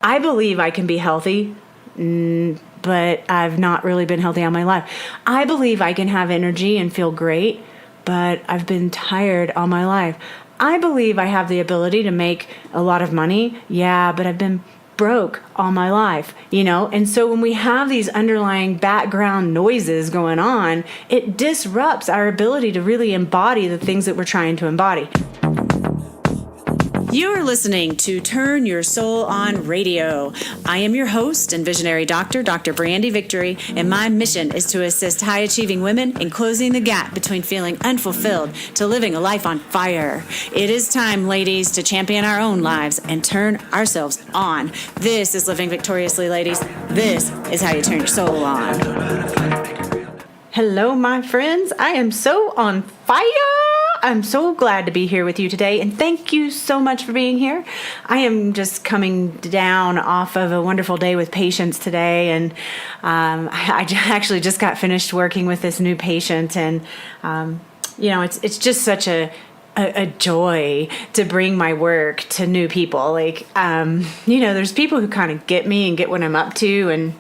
I believe I can be healthy, but I've not really been healthy all my life. I believe I can have energy and feel great, but I've been tired all my life. I believe I have the ability to make a lot of money. Yeah, but I've been broke all my life, And so when we have these underlying background noises going on, it disrupts our ability to really embody the things that we're trying to embody. You're listening to Turn Your Soul On Radio. I am your host and visionary doctor, Dr. Brandy Victory, and my mission is to assist high-achieving women in closing the gap between feeling unfulfilled to living a life on fire. It is time, ladies, to champion our own lives and turn ourselves on. This is Living Victoriously, ladies. This is how you turn your soul on. Hello, my friends. I am so on fire. I'm so glad to be here with you today, and thank you so much for being here. I am just coming down off of a wonderful day with patients today, and I actually just got finished working with this new patient, and it's just such a joy to bring my work to new people. There's people who kind of get me and get what I'm up to, and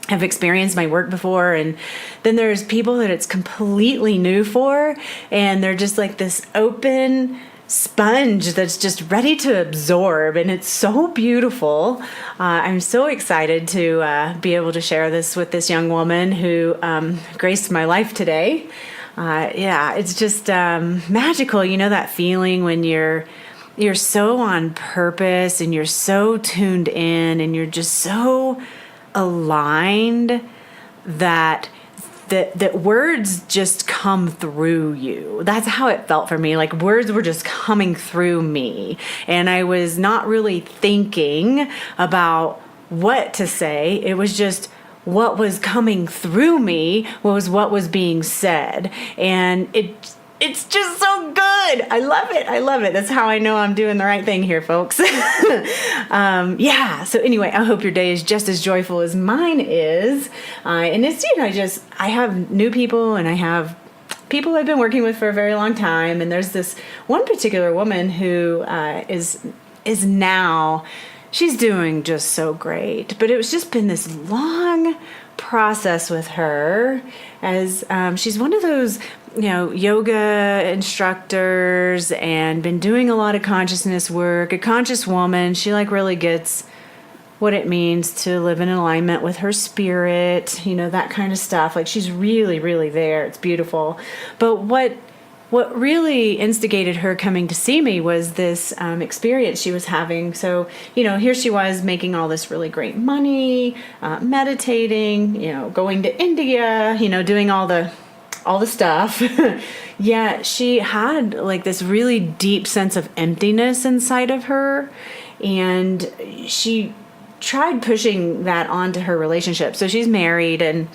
have experienced my work before, and then there's people that it's completely new for, and they're just like this open sponge that's just ready to absorb, and it's so beautiful. I'm so excited to be able to share this with this young woman who graced my life today. It's just magical, that feeling when you're so on purpose and you're so tuned in and you're just so aligned that words just come through you. That's how it felt for me. Like words were just coming through me, and I was not really thinking about what to say. It was just what was coming through me was what was being said, and it's just so good. I love it. That's how I know I'm doing the right thing here, folks. So anyway, I hope your day is just as joyful as mine is. And it's, I have new people, and I have people I've been working with for a very long time. And there's this one particular woman who is now, she's doing just so great. But it was just been this long process with her, as she's one of those yoga instructors and been doing a lot of consciousness work, a conscious woman. She really gets what it means to live in alignment with her spirit, that kind of stuff. She's really, really there. It's beautiful. But what really instigated her coming to see me was this experience she was having. So, here she was making all this really great money, meditating, going to India, doing all the stuff. Yeah, she had this really deep sense of emptiness inside of her, and she tried pushing that onto her relationship. So she's married, and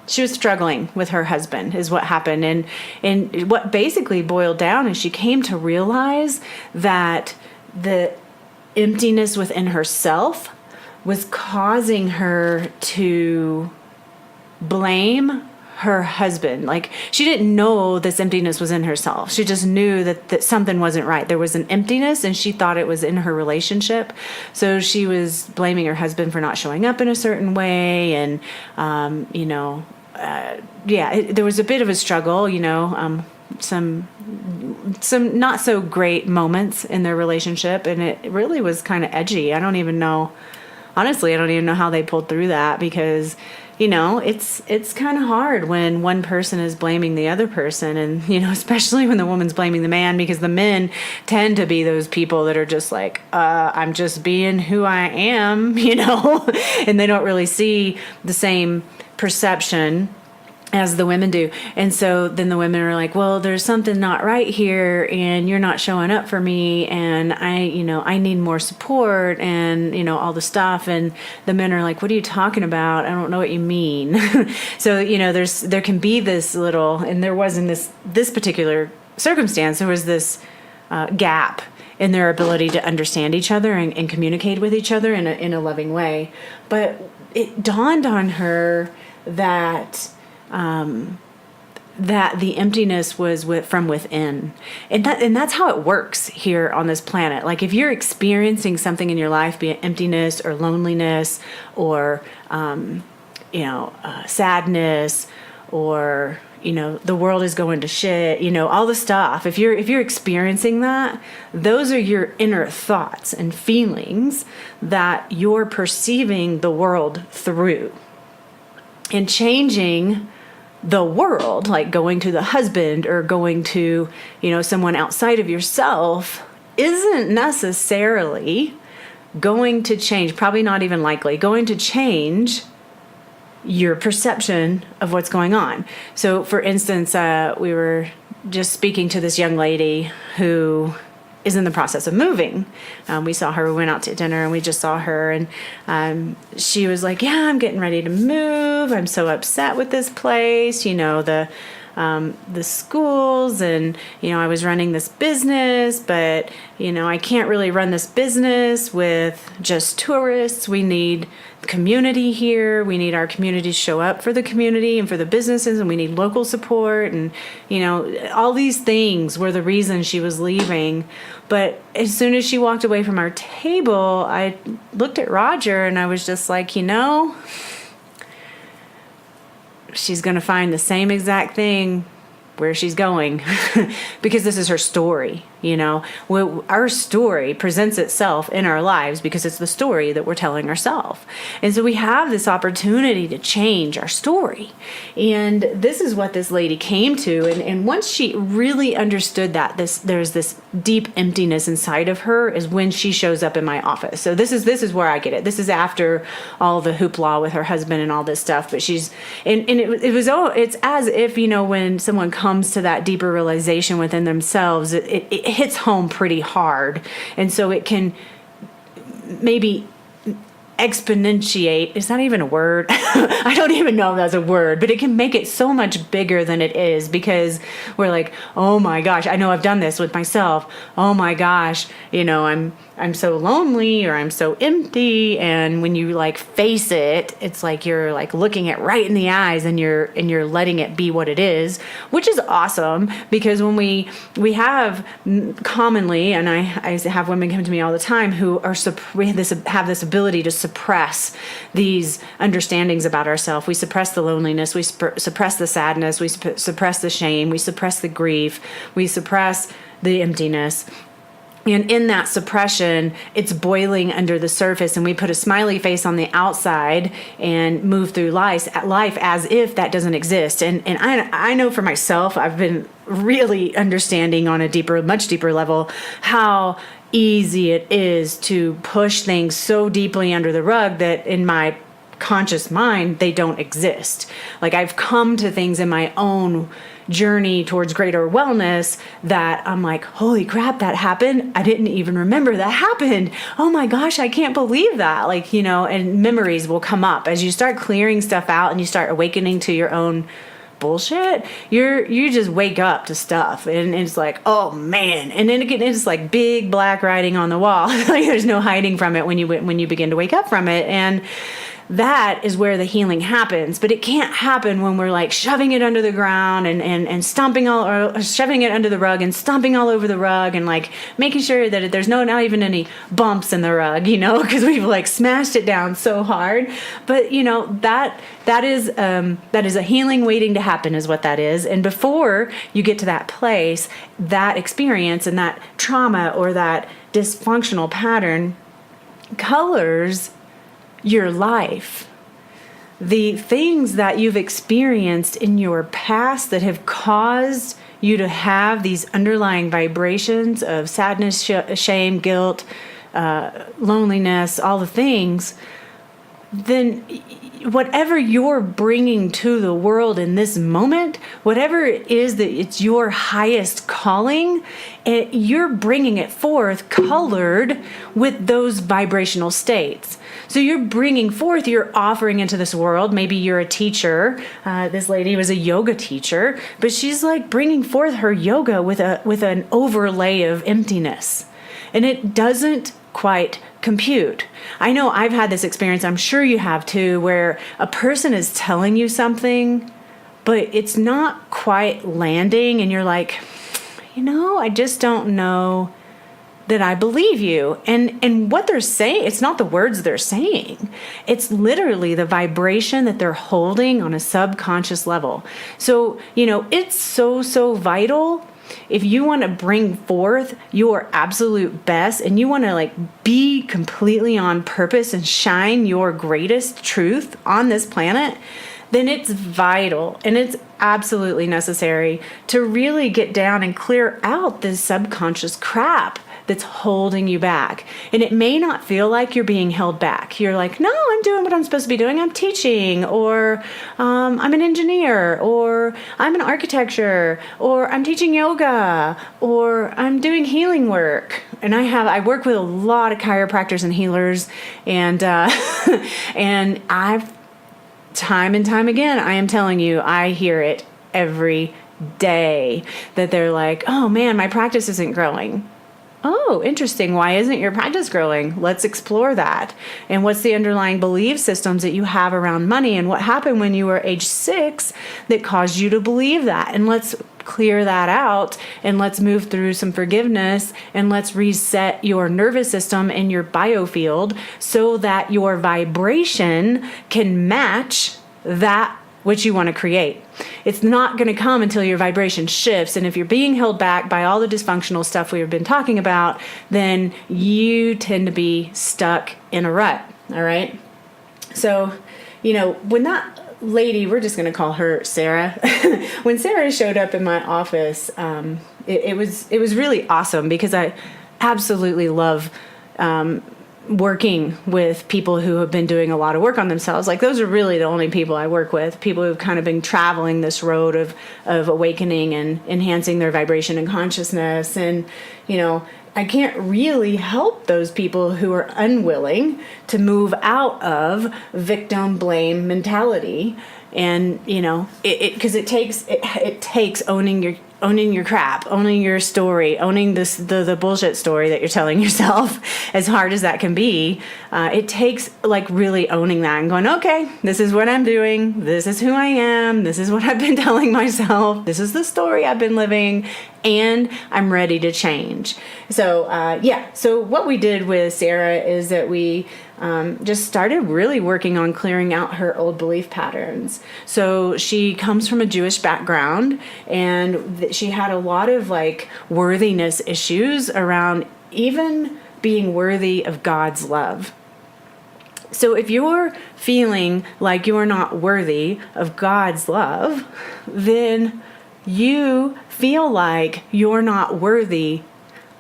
she was struggling with her husband is what happened. And what basically boiled down is she came to realize that the emptiness within herself was causing her to blame her husband. She didn't know this emptiness was in herself. She just knew that something wasn't right. There was an emptiness, and she thought it was in her relationship. So she was blaming her husband for not showing up in a certain way. And, there was a bit of a struggle, some not so great moments in their relationship. And it really was kind of edgy. I don't even know how they pulled through that, because it's kind of hard when one person is blaming the other person, and, especially when the woman's blaming the man, because the men tend to be those people that are just I'm just being who I am, and they don't really see the same perception as the women do. And so then the women are like, well, there's something not right here, and you're not showing up for me, and I need more support, and all the stuff. And the men are like, what are you talking about? I don't know what you mean. So there can be this little, and there was in this particular circumstance, there was this gap in their ability to understand each other and communicate with each other in a loving way. But it dawned on her that that the emptiness was from within. And that's how it works here on this planet. Like if you're experiencing something in your life, be it emptiness or loneliness or, sadness or, the world is going to shit, all the stuff. If you're experiencing that, those are your inner thoughts and feelings that you're perceiving the world through. And changing the world, like going to the husband or going to, someone outside of yourself, isn't necessarily going to change, probably not even likely, going to change your perception of what's going on. So for instance, we were just speaking to this young lady who is in the process of moving. We saw her, we went out to dinner and we just saw her, and she was like, yeah, I'm getting ready to move. I'm so upset with this place, the schools, and I was running this business, but I can't really run this business with just tourists. We need community here. We need our community to show up for the community and for the businesses, and we need local support, and all these things were the reason she was leaving. But as soon as she walked away from our table, I looked at Roger and I was just like, she's going to find the same exact thing where she's going because this is her story. Our story presents itself in our lives because it's the story that we're telling ourselves. And so we have this opportunity to change our story. And this is what this lady came to. And once she really understood that there's this deep emptiness inside of her is when she shows up in my office. So this is where I get it. This is after all the hoopla with her husband and all this stuff. But it's as if, when someone comes to that deeper realization within themselves, it hits home pretty hard. And so it can maybe exponentiate. Is that even a word? I don't even know if that's a word, but it can make it so much bigger than it is because we're like, oh my gosh, I know I've done this with myself. Oh my gosh, I'm so lonely or I'm so empty. And when you face it, it's like you're looking it right in the eyes and you're letting it be what it is, which is awesome because when we have commonly, and I have women come to me all the time who have this ability to suppress these understandings about ourselves. We suppress the loneliness, we suppress the sadness, we suppress the shame, we suppress the grief, we suppress the emptiness. And in that suppression, it's boiling under the surface, and we put a smiley face on the outside and move through life as if that doesn't exist. And I know for myself, I've been really understanding on a much deeper level how easy it is to push things so deeply under the rug that in my conscious mind, they don't exist. I've come to things in my own journey towards greater wellness that I'm like, holy crap, that happened. I didn't even remember that happened. Oh my gosh, I can't believe that. And memories will come up as you start clearing stuff out and you start awakening to your own bullshit. You just wake up to stuff and it's like, oh man. And then again, it's like big black writing on the wall. There's no hiding from it when you begin to wake up from it. And that is where the healing happens. But it can't happen when we're shoving it under the ground and stomping or shoving it under the rug and stomping all over the rug and making sure that there's not even any bumps in the rug, because we've smashed it down so hard. But that is a healing waiting to happen is what that is. And before you get to that place, that experience and that trauma or that dysfunctional pattern colors your life. The things that you've experienced in your past that have caused you to have these underlying vibrations of sadness, shame, guilt, loneliness, all the things, then whatever you're bringing to the world in this moment, whatever it is that it's your highest calling, you're bringing it forth colored with those vibrational states. So you're bringing forth, you're offering into this world. Maybe you're a teacher. This lady was a yoga teacher, but she's bringing forth her yoga with an overlay of emptiness. And it doesn't quite compute. I know I've had this experience, I'm sure you have too, where a person is telling you something, but it's not quite landing, and you're like, I just don't know that I believe you. And what they're saying, it's not the words they're saying. It's literally the vibration that they're holding on a subconscious level. So, it's so vital. If you want to bring forth your absolute best and you want to be completely on purpose and shine your greatest truth on this planet, then it's vital and it's absolutely necessary to really get down and clear out this subconscious crap that's holding you back. And it may not feel like you're being held back. You're like, no, I'm doing what I'm supposed to be doing. I'm teaching, or I'm an engineer, or I'm in architecture, or I'm teaching yoga, or I'm doing healing work. And I work with a lot of chiropractors and healers, and and time and time again, I am telling you, I hear it every day that they're like, oh man, my practice isn't growing. Oh, interesting. Why isn't your practice growing? Let's explore that. And what's the underlying belief systems that you have around money, and what happened when you were age 6 that caused you to believe that? And let's clear that out, and let's move through some forgiveness, and let's reset your nervous system and your biofield so that your vibration can match that which you want to create. It's not going to come until your vibration shifts. And if you're being held back by all the dysfunctional stuff we've been talking about, then you tend to be stuck in a rut. All right. So, when that lady, we're just going to call her Sarah, when Sarah showed up in my office, it was really awesome, because I absolutely love working with people who have been doing a lot of work on themselves. Those are really the only people I work with, people who've kind of been traveling this road of awakening and enhancing their vibration and consciousness. And, I can't really help those people who are unwilling to move out of victim blame mentality. And, because it takes owning your crap, owning your story, owning the bullshit story that you're telling yourself, as hard as that can be. It takes really owning that and going, okay, this is what I'm doing. This is who I am. This is what I've been telling myself. This is the story I've been living, and I'm ready to change. So, So what we did with Sarah is that we just started really working on clearing out her old belief patterns. So she comes from a Jewish background, and she had a lot of worthiness issues around even being worthy of God's love. So if you're feeling like you're not worthy of God's love, then you feel like you're not worthy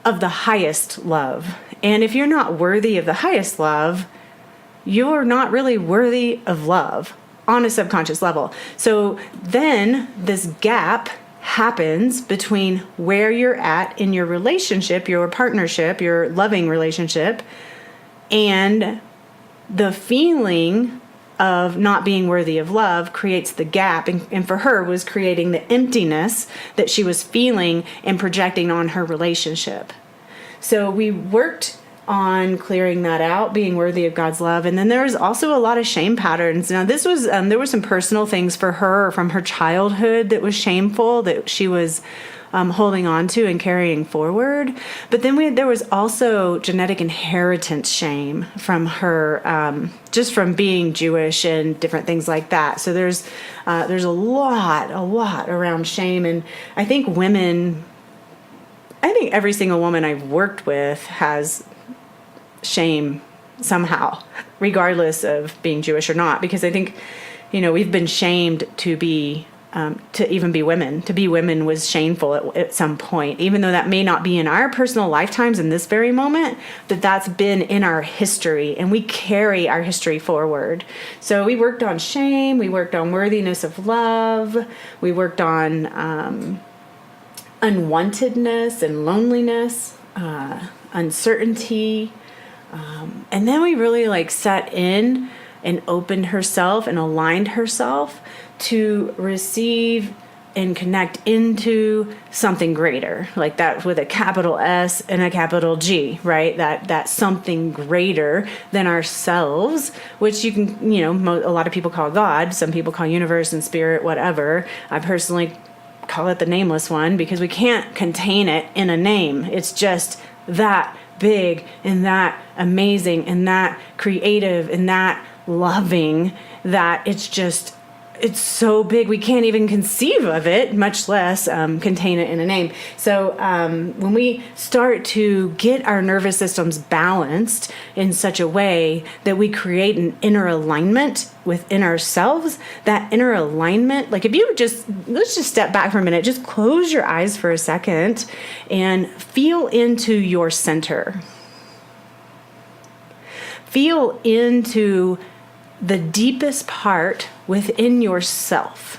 of the highest love. And if you're not worthy of the highest love, you're not really worthy of love on a subconscious level. So then this gap happens between where you're at in your relationship, your partnership, your loving relationship, and the feeling of not being worthy of love creates the gap, and for her was creating the emptiness that she was feeling and projecting on her relationship. So we worked on clearing that out, being worthy of God's love. And then there was also a lot of shame patterns. Now this was, there were some personal things for her from her childhood that was shameful, that she was holding on to and carrying forward. But then there was also genetic inheritance shame from her, just from being Jewish and different things like that. So there's a lot around shame. And I think every single woman I've worked with has shame somehow, regardless of being Jewish or not, because I think, we've been shamed to be, to even be women. To be women was shameful at some point, even though that may not be in our personal lifetimes in this very moment, that's been in our history, and we carry our history forward. So we worked on shame, we worked on worthiness of love, we worked on unwantedness and loneliness, uncertainty. And then we really sat in and opened herself and aligned herself to receive and connect into something greater, like that with a capital S and a capital G, right? That something greater than ourselves, which you can, a lot of people call God, some people call universe and spirit, whatever. I personally call it the nameless one because we can't contain it in a name. It's just that big and that amazing and that creative and that loving that it's so big we can't even conceive of it, much less contain it in a name. So when we start to get our nervous systems balanced in such a way that we create an inner alignment within ourselves, that inner alignment, like if you let's just step back for a minute, just close your eyes for a second and feel into your center. Feel into the deepest part within yourself.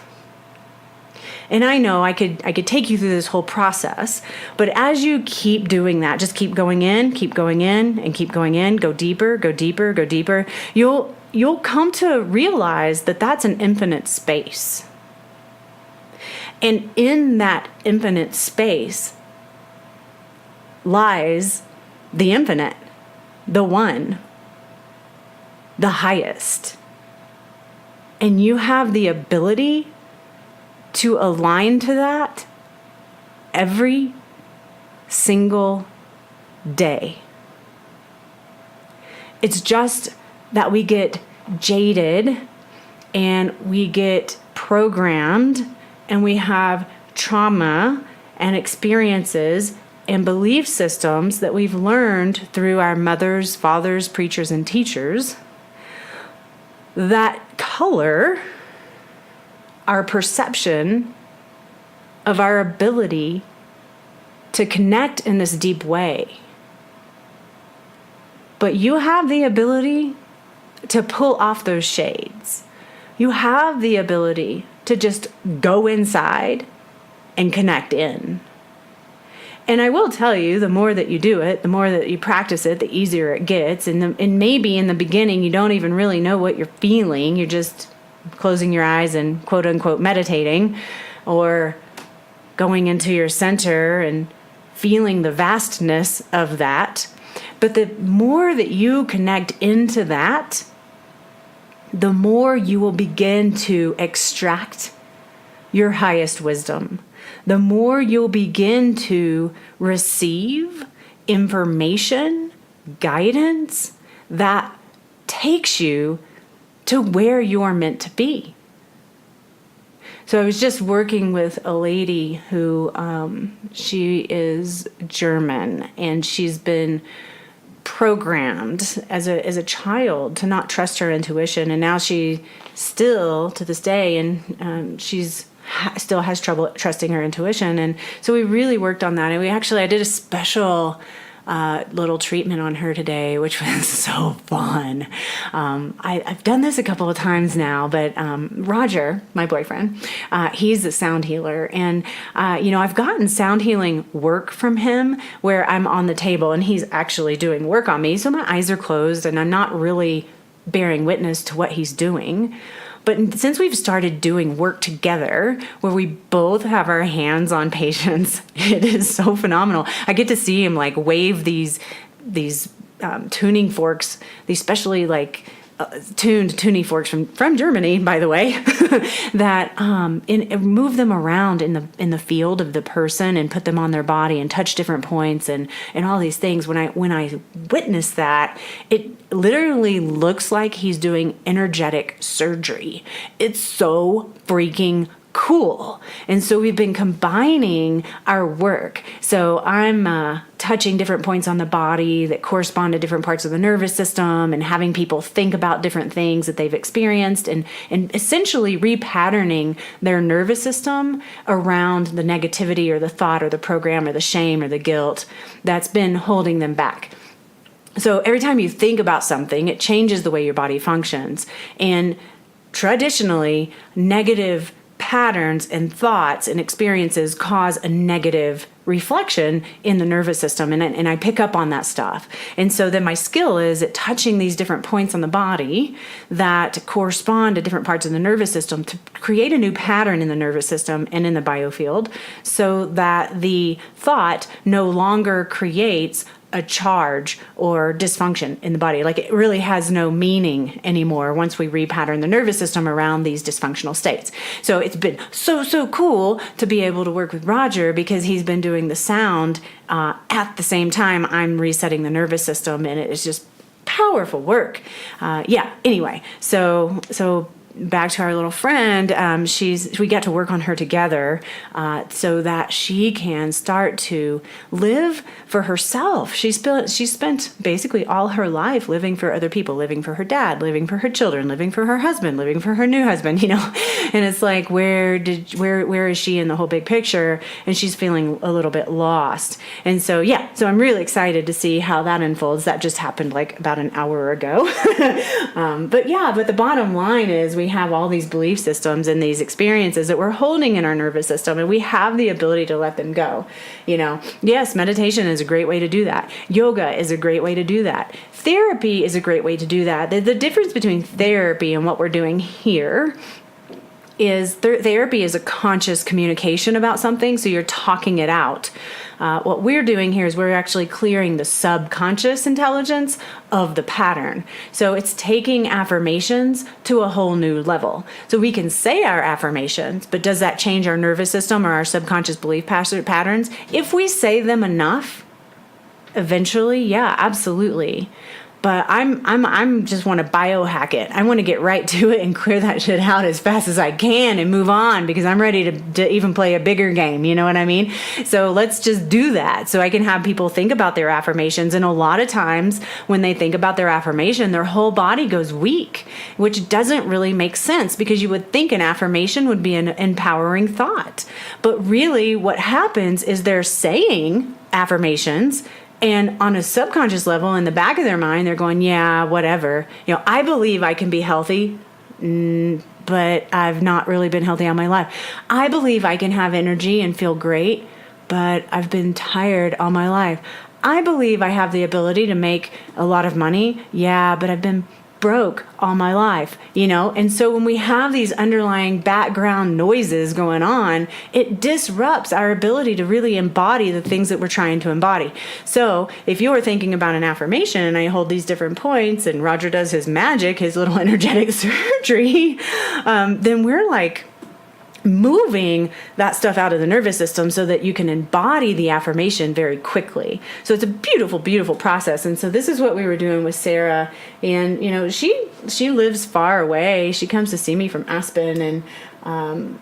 And I know I could take you through this whole process, but as you keep doing that, just keep going in, and keep going in, go deeper, go deeper, go deeper, you'll come to realize that that's an infinite space. And in that infinite space lies the infinite, the one, the highest. And you have the ability to align to that every single day. It's just that we get jaded and we get programmed and we have trauma and experiences and belief systems that we've learned through our mothers, fathers, preachers, and teachers that color our perception of our ability to connect in this deep way. But you have the ability to pull off those shades. You have the ability to just go inside and connect in. And I will tell you, the more that you do it, the more that you practice it, the easier it gets. And maybe in the beginning, you don't even really know what you're feeling. You're just closing your eyes and quote unquote meditating or going into your center and feeling the vastness of that. But the more that you connect into that, the more you will begin to extract your highest wisdom. The more you'll begin to receive information, guidance that takes you to where you're meant to be. So I was just working with a lady who, she is German, and she's been programmed as a child to not trust her intuition, and now she still, to this day, and still has trouble trusting her intuition. And so we really worked on that, and I did a special little treatment on her today, which was so fun. I've done this a couple of times now, but Roger, my boyfriend, he's a sound healer, and I've gotten sound healing work from him where I'm on the table and he's actually doing work on me, so my eyes are closed and I'm not really bearing witness to what he's doing. But since we've started doing work together, where we both have our hands on patients, it is so phenomenal. I get to see him like wave these tuning forks, these specially tuned tuning forks from Germany, by the way, that move them around in the field of the person and put them on their body and touch different points and all these things. When I witness that, it literally looks like he's doing energetic surgery. It's so freaking cool. And so we've been combining our work. So I'm touching different points on the body that correspond to different parts of the nervous system and having people think about different things that they've experienced and essentially repatterning their nervous system around the negativity or the thought or the program or the shame or the guilt that's been holding them back. So every time you think about something, it changes the way your body functions. And traditionally, negative patterns and thoughts and experiences cause a negative reflection in the nervous system, and I pick up on that stuff. And so then my skill is at touching these different points on the body that correspond to different parts of the nervous system to create a new pattern in the nervous system and in the biofield, so that the thought no longer creates a charge or dysfunction in the body. Like, it really has no meaning anymore once we repattern the nervous system around these dysfunctional states. So it's been so cool to be able to work with Roger, because he's been doing the sound at the same time I'm resetting the nervous system, and it is just powerful work. Anyway, so back to our little friend, we got to work on her together so that she can start to live for herself. She spent basically all her life living for other people, living for her dad, living for her children, living for her husband, living for her new husband, and it's like, where is she in the whole big picture? And she's feeling a little bit lost. And so I'm really excited to see how that unfolds. That just happened like about an hour ago. But the bottom line is, we have all these belief systems and these experiences that we're holding in our nervous system, and we have the ability to let them go. Yes, meditation is a great way to do that. Yoga is a great way to do that. Therapy is a great way to do that. The difference between therapy and what we're doing here is therapy is a conscious communication about something, so you're talking it out. What we're doing here is we're actually clearing the subconscious intelligence of the pattern. So it's taking affirmations to a whole new level. So we can say our affirmations, but does that change our nervous system or our subconscious belief patterns? If we say them enough, eventually, yeah, absolutely. But I'm just want to biohack it. I want to get right to it and clear that shit out as fast as I can and move on, because I'm ready to even play a bigger game. You know what I mean? So let's just do that, so I can have people think about their affirmations. And a lot of times when they think about their affirmation, their whole body goes weak, which doesn't really make sense, because you would think an affirmation would be an empowering thought. But really what happens is they're saying affirmations, and on a subconscious level, in the back of their mind, they're going, yeah, whatever. I believe I can be healthy, but I've not really been healthy all my life. I believe I can have energy and feel great, but I've been tired all my life. I believe I have the ability to make a lot of money. Yeah, but I've been broke all my life, And so when we have these underlying background noises going on, it disrupts our ability to really embody the things that we're trying to embody. So if you're thinking about an affirmation, and I hold these different points, and Roger does his magic, his little energetic surgery, then we're like moving that stuff out of the nervous system so that you can embody the affirmation very quickly. So it's a beautiful, beautiful process. And so this is what we were doing with Sarah. And, she lives far away. She comes to see me from Aspen. And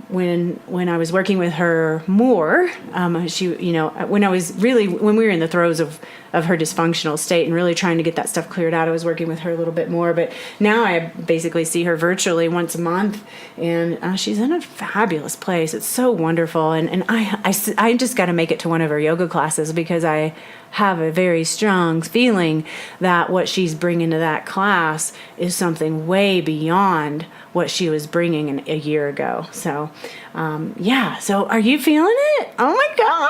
when I was working with her more, when we were in the throes of her dysfunctional state and really trying to get that stuff cleared out, I was working with her a little bit more. But now I basically see her virtually once a month, and she's in a fabulous place. It's so wonderful. And I just got to make it to one of her yoga classes, because I have a very strong feeling that what she's bringing to that class is something way beyond what she was bringing a year ago. So, so are you feeling it? Oh my God.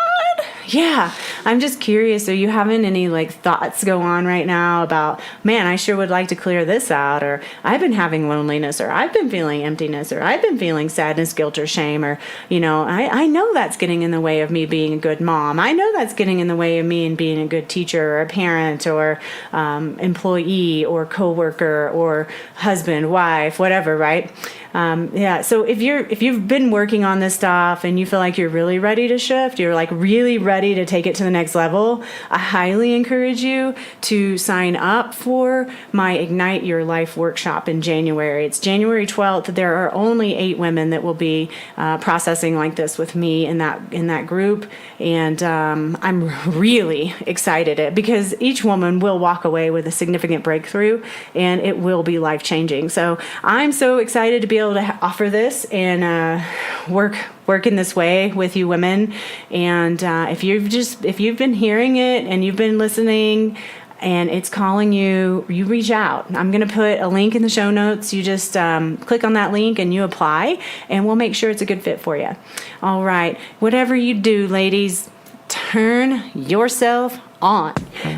Yeah. I'm just curious. Are you having any thoughts go on right now about, man, I sure would like to clear this out, or I've been having loneliness, or I've been feeling emptiness, or I've been feeling sadness, guilt, or shame, or, I know that's getting in the way of me being a good mom. I know that's getting in the way of me and being a good teacher, or a parent, or employee, or coworker, or husband, wife, whatever, right? So if you've been working on this stuff and you feel like you're really ready to shift, you're really ready to take it to the next level, I highly encourage you to sign up for my Ignite Your Life workshop in January. It's January 12th. There are only 8 women that will be processing like this with me in that group, and I'm really excited because each woman will walk away with a significant breakthrough, and it will be life-changing. So I'm so excited to be able to offer this and work in this way with you women. And if you've been hearing it and you've been listening, and it's calling you, you reach out. I'm going to put a link in the show notes. You just click on that link and you apply, and we'll make sure it's a good fit for you. All right. Whatever you do, ladies, turn yourself on.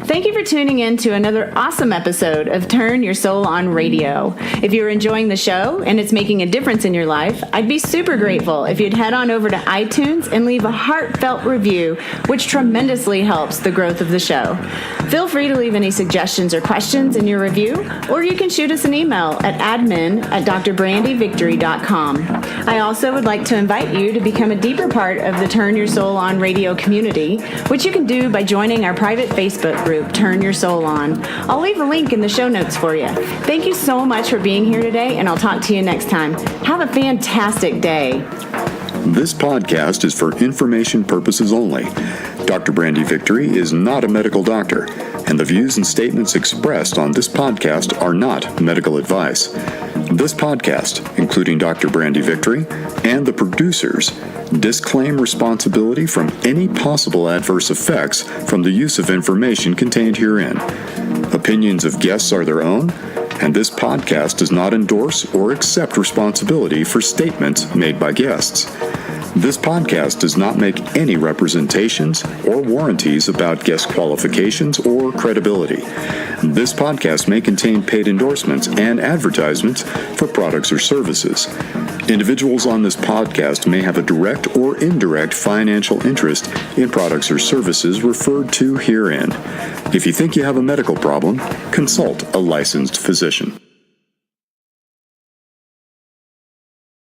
Thank you for tuning in to another awesome episode of Turn Your Soul On Radio. If you're enjoying the show and it's making a difference in your life, I'd be super grateful if you'd head on over to iTunes and leave a heartfelt review, which tremendously helps the growth of the show. Feel free to leave any suggestions or questions in your review, or you can shoot us an email at admin@drbrandyvictory.com. I also would like to invite you to become a deeper part of the Turn Your Soul On Radio community, which you can do by joining our private Facebook group, Turn Your Soul On. I'll leave a link in the show notes for you. Thank you so much for being here today, and I'll talk to you next time. Have a fantastic day. This podcast is for information purposes only. Dr. Brandy Victory is not a medical doctor, and the views and statements expressed on this podcast are not medical advice. This podcast, including Dr. Brandy Victory and the producers, disclaim responsibility from any possible adverse effects from the use of information contained herein. Opinions of guests are their own, and this podcast does not endorse or accept responsibility for statements made by guests. This podcast does not make any representations or warranties about guest qualifications or credibility. This podcast may contain paid endorsements and advertisements for products or services. Individuals on this podcast may have a direct or indirect financial interest in products or services referred to herein. If you think you have a medical problem, consult a licensed physician.